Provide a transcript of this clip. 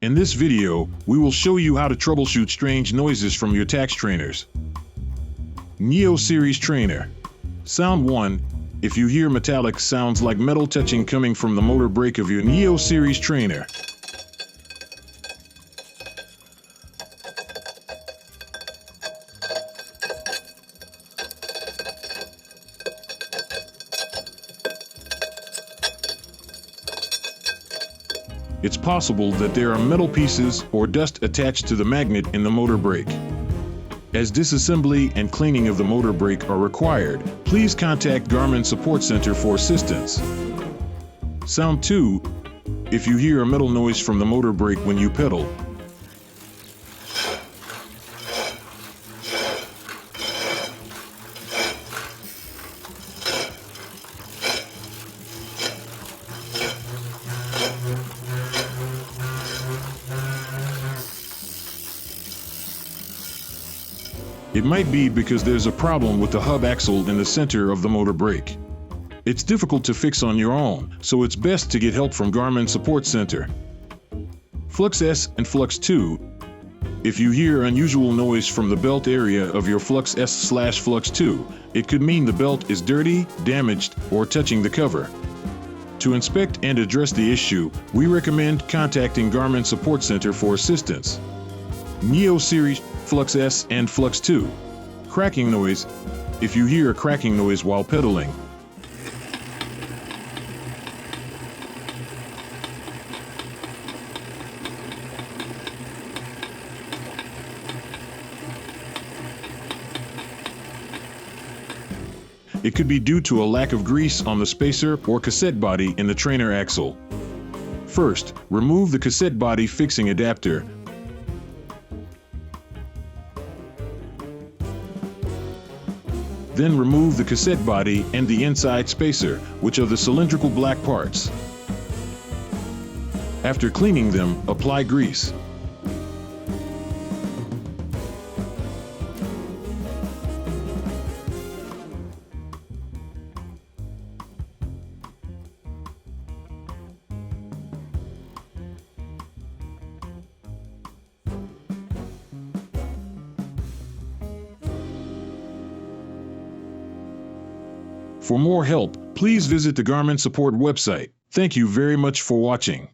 In this video, we will show you how to troubleshoot strange noises from your Tacx trainers. Neo Series Trainer. Sound 1. If you hear metallic sounds like metal touching coming from the motor brake of your Neo Series trainer. It's possible that there are metal pieces or dust attached to the magnet in the motor brake. As disassembly and cleaning of the motor brake are required, please contact Garmin Support Center for assistance. Sound 2. If you hear a metal noise from the motor brake when you pedal. It might be because there's a problem with the hub axle in the center of the motor brake. It's difficult to fix on your own, so it's best to get help from Garmin Support Center. Flux S and Flux 2. If you hear unusual noise from the belt area of your Flux S/Flux 2, it could mean the belt is dirty, damaged, or touching the cover. To inspect and address the issue, we recommend contacting Garmin Support Center for assistance. Neo Series, Flux S and Flux 2. Cracking noise. If you hear a cracking noise while pedaling, it could be due to a lack of grease on the spacer or cassette body in the trainer axle. First, remove the cassette body fixing adapter. Then remove the cassette body and the inside spacer, which are the cylindrical black parts. After cleaning them, apply grease. For more help, please visit the Garmin Support website. Thank you very much for watching.